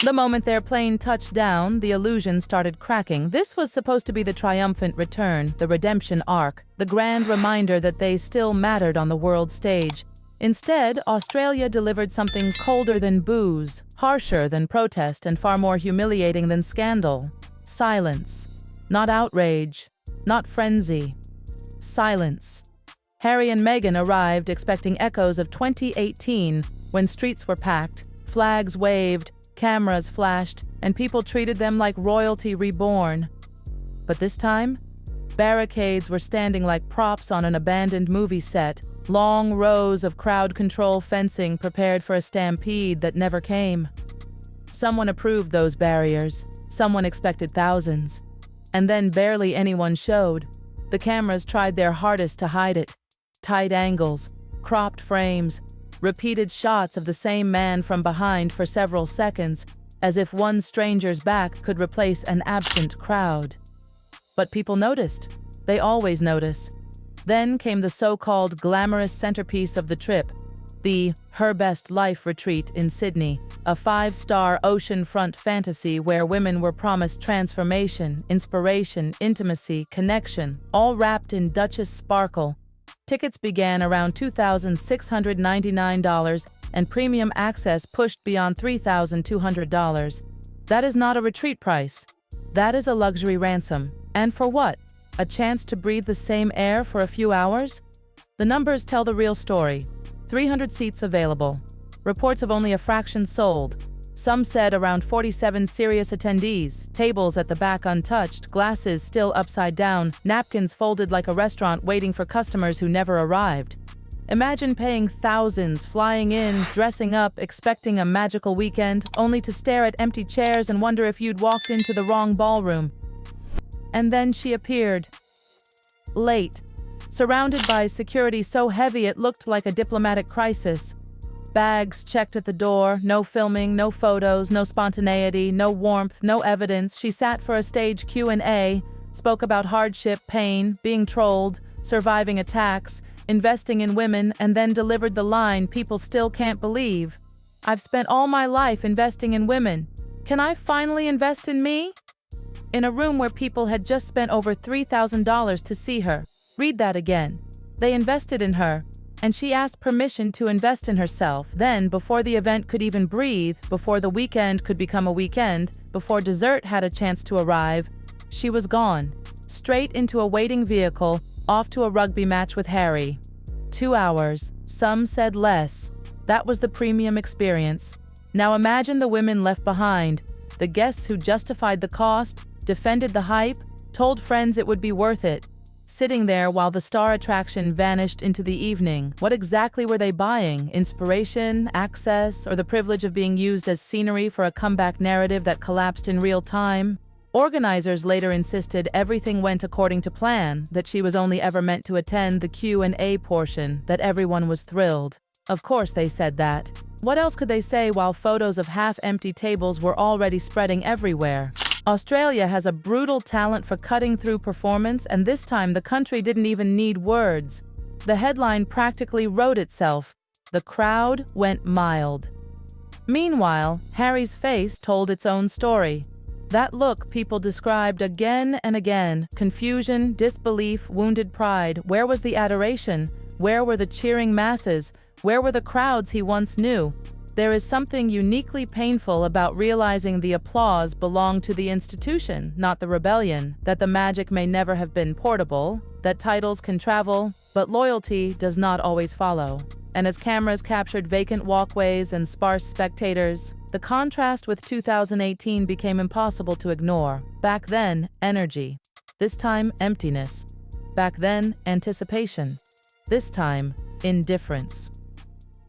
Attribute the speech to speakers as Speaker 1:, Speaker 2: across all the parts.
Speaker 1: The moment their plane touched down, the illusion started cracking. This was supposed to be the triumphant return, the redemption arc, the grand reminder that they still mattered on the world stage. Instead, Australia delivered something colder than booze, harsher than protest, and far more humiliating than scandal. Silence. Not outrage. Not frenzy. Silence. Harry and Meghan arrived expecting echoes of 2018, when streets were packed, flags waved, cameras flashed, and people treated them like royalty reborn. But this time, barricades were standing like props on an abandoned movie set, long rows of crowd control fencing prepared for a stampede that never came. Someone approved those barriers, someone expected thousands, and then barely anyone showed. The cameras tried their hardest to hide it. Tight angles, cropped frames, repeated shots of the same man from behind for several seconds, as if one stranger's back could replace an absent crowd. But people noticed. They always notice. Then came the so-called glamorous centerpiece of the trip, the Her Best Life retreat in Sydney, a 5-star oceanfront fantasy where women were promised transformation, inspiration, intimacy, connection, all wrapped in Duchess sparkle. Tickets began around $2,699 and premium access pushed beyond $3,200. That is not a retreat price. That is a luxury ransom. And for what? A chance to breathe the same air for a few hours? The numbers tell the real story. 300 seats available. Reports of only a fraction sold. Some said around 47 serious attendees, tables at the back untouched, glasses still upside down, napkins folded like a restaurant waiting for customers who never arrived. Imagine paying thousands, flying in, dressing up, expecting a magical weekend, only to stare at empty chairs and wonder if you'd walked into the wrong ballroom. And then she appeared. Late. Surrounded by security so heavy it looked like a diplomatic crisis. Bags checked at the door, no filming, no photos, no spontaneity, no warmth, no evidence. She sat for a stage Q&A, spoke about hardship, pain, being trolled, surviving attacks, investing in women, and then delivered the line people still can't believe. I've spent all my life investing in women. Can I finally invest in me? In a room where people had just spent over $3,000 to see her. Read that again. They invested in her. And she asked permission to invest in herself. Then, before the event could even breathe, before the weekend could become a weekend, before dessert had a chance to arrive, she was gone. Straight into a waiting vehicle, off to a rugby match with Harry. 2 hours. Some said less. That was the premium experience. Now imagine the women left behind. The guests who justified the cost, defended the hype, told friends it would be worth it. Sitting there while the star attraction vanished into the evening, what exactly were they buying? Inspiration, access, or the privilege of being used as scenery for a comeback narrative that collapsed in real time? Organizers later insisted everything went according to plan, that she was only ever meant to attend the Q&A portion, that everyone was thrilled. Of course they said that. What else could they say while photos of half-empty tables were already spreading everywhere? Australia has a brutal talent for cutting through performance, and this time the country didn't even need words. The headline practically wrote itself. The crowd went mild. Meanwhile, Harry's face told its own story. That look people described again and again. Confusion, disbelief, wounded pride. Where was the adoration? Where were the cheering masses? Where were the crowds he once knew? There is something uniquely painful about realizing the applause belonged to the institution, not the rebellion, that the magic may never have been portable, that titles can travel, but loyalty does not always follow. And as cameras captured vacant walkways and sparse spectators, the contrast with 2018 became impossible to ignore. Back then, energy. This time, emptiness. Back then, anticipation. This time, indifference.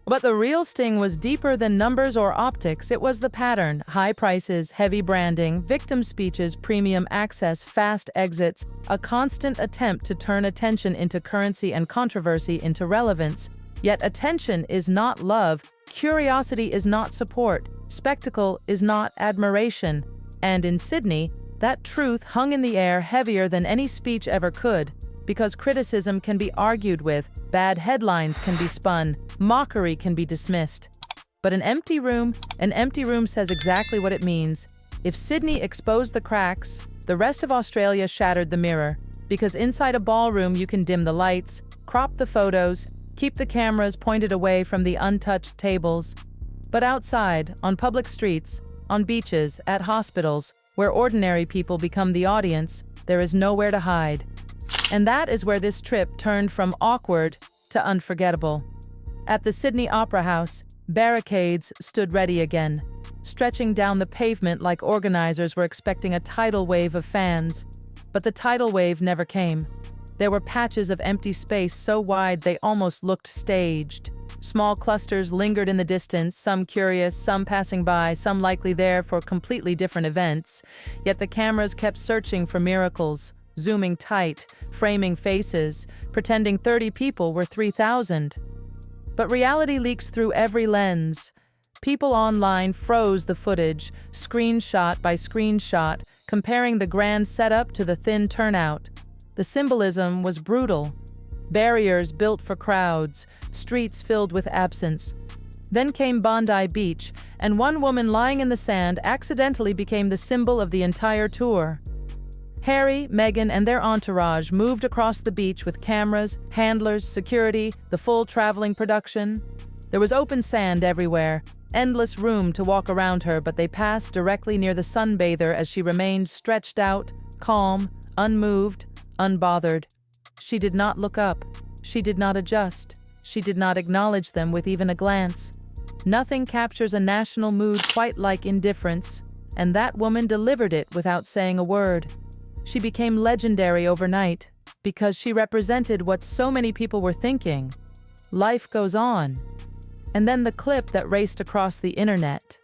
Speaker 1: But the real sting was deeper than numbers or optics. It was the pattern: high prices, heavy branding, victim speeches, premium access, fast exits, a constant attempt to turn attention into currency and controversy into relevance. Yet attention is not love, curiosity is not support, spectacle is not admiration. And in Sydney, that truth hung in the air heavier than any speech ever could. Because criticism can be argued with, bad headlines can be spun, mockery can be dismissed. But an empty room says exactly what it means. If Sydney exposed the cracks, the rest of Australia shattered the mirror. Because inside a ballroom you can dim the lights, crop the photos, keep the cameras pointed away from the untouched tables. But outside, on public streets, on beaches, at hospitals, where ordinary people become the audience, there is nowhere to hide. And that is where this trip turned from awkward to unforgettable. At the Sydney Opera House, barricades stood ready again, stretching down the pavement like organizers were expecting a tidal wave of fans. But the tidal wave never came. There were patches of empty space so wide they almost looked staged. Small clusters lingered in the distance, some curious, some passing by, some likely there for completely different events. Yet the cameras kept searching for miracles, zooming tight, framing faces, pretending 30 people were 3,000. But reality leaks through every lens. People online froze the footage, screenshot by screenshot, comparing the grand setup to the thin turnout. The symbolism was brutal. Barriers built for crowds, streets filled with absence. Then came Bondi Beach, and one woman lying in the sand accidentally became the symbol of the entire tour. Harry, Meghan, and their entourage moved across the beach with cameras, handlers, security, the full traveling production. There was open sand everywhere, endless room to walk around her, but they passed directly near the sunbather as she remained stretched out, calm, unmoved, unbothered. She did not look up. She did not adjust. She did not acknowledge them with even a glance. Nothing captures a national mood quite like indifference, and that woman delivered it without saying a word. She became legendary overnight because she represented what so many people were thinking. Life goes on. And then the clip that raced across the internet.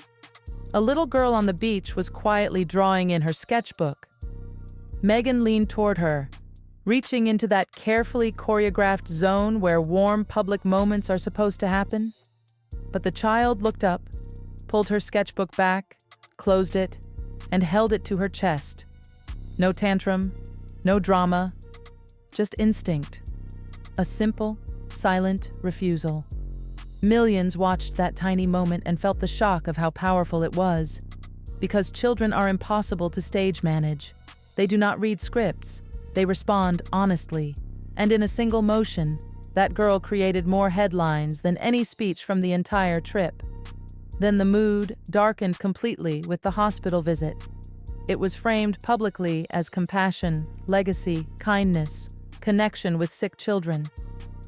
Speaker 1: A little girl on the beach was quietly drawing in her sketchbook. Meghan leaned toward her, reaching into that carefully choreographed zone where warm public moments are supposed to happen. But the child looked up, pulled her sketchbook back, closed it, and held it to her chest. No tantrum, no drama, just instinct. A simple, silent refusal. Millions watched that tiny moment and felt the shock of how powerful it was. Because children are impossible to stage manage. They do not read scripts. They respond honestly. And in a single motion, that girl created more headlines than any speech from the entire trip. Then the mood darkened completely with the hospital visit. It was framed publicly as compassion, legacy, kindness, connection with sick children.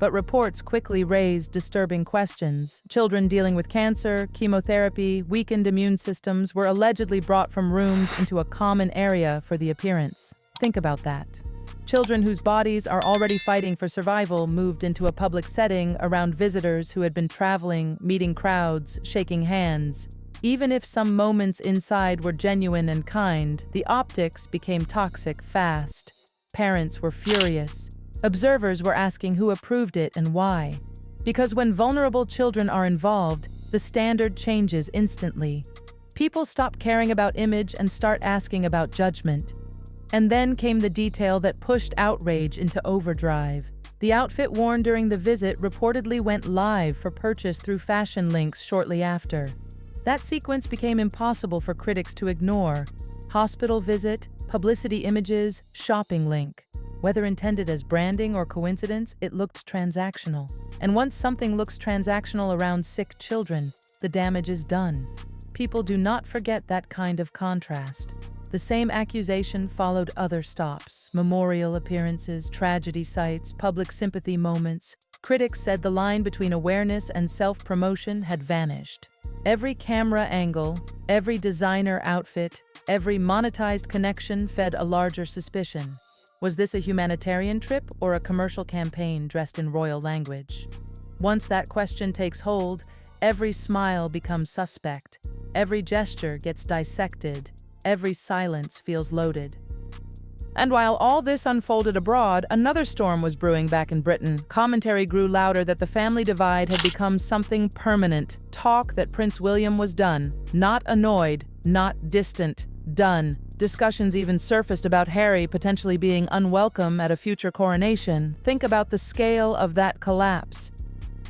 Speaker 1: But reports quickly raised disturbing questions. Children dealing with cancer, chemotherapy, weakened immune systems were allegedly brought from rooms into a common area for the appearance. Think about that. Children whose bodies are already fighting for survival moved into a public setting around visitors who had been traveling, meeting crowds, shaking hands. Even if some moments inside were genuine and kind, the optics became toxic fast. Parents were furious. Observers were asking who approved it and why. Because when vulnerable children are involved, the standard changes instantly. People stop caring about image and start asking about judgment. And then came the detail that pushed outrage into overdrive. The outfit worn during the visit reportedly went live for purchase through fashion links shortly after. That sequence became impossible for critics to ignore. Hospital visit, publicity images, shopping link. Whether intended as branding or coincidence, it looked transactional. And once something looks transactional around sick children, the damage is done. People do not forget that kind of contrast. The same accusation followed other stops, memorial appearances, tragedy sites, public sympathy moments. Critics said the line between awareness and self-promotion had vanished. Every camera angle, every designer outfit, every monetized connection fed a larger suspicion. Was this a humanitarian trip or a commercial campaign dressed in royal language? Once that question takes hold, every smile becomes suspect, every gesture gets dissected, every silence feels loaded. And while all this unfolded abroad, another storm was brewing back in Britain. Commentary grew louder that the family divide had become something permanent. Talk that Prince William was done. Not annoyed, not distant, done. Discussions even surfaced about Harry potentially being unwelcome at a future coronation. Think about the scale of that collapse.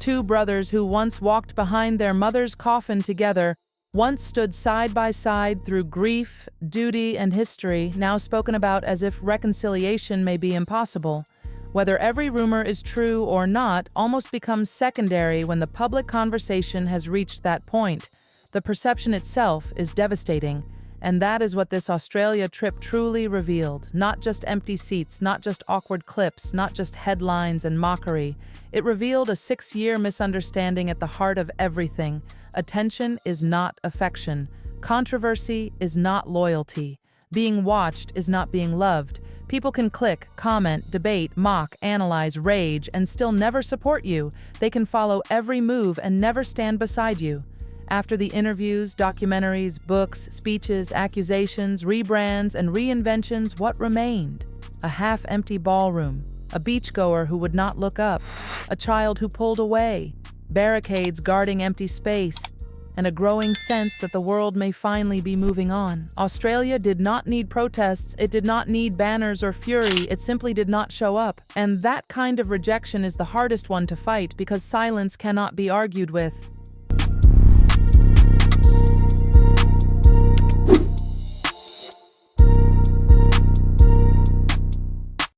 Speaker 1: Two brothers who once walked behind their mother's coffin together, once stood side by side through grief, duty, and history, now spoken about as if reconciliation may be impossible. Whether every rumor is true or not almost becomes secondary when the public conversation has reached that point. The perception itself is devastating, and that is what this Australia trip truly revealed. Not just empty seats, not just awkward clips, not just headlines and mockery. It revealed a 6-year misunderstanding at the heart of everything. Attention is not affection. Controversy is not loyalty. Being watched is not being loved. People can click, comment, debate, mock, analyze, rage, and still never support you. They can follow every move and never stand beside you. After the interviews, documentaries, books, speeches, accusations, rebrands, and reinventions, what remained? A half-empty ballroom, a beachgoer who would not look up, a child who pulled away, barricades guarding empty space, and a growing sense that the world may finally be moving on. Australia did not need protests, it did not need banners or fury, it simply did not show up. And that kind of rejection is the hardest one to fight because silence cannot be argued with.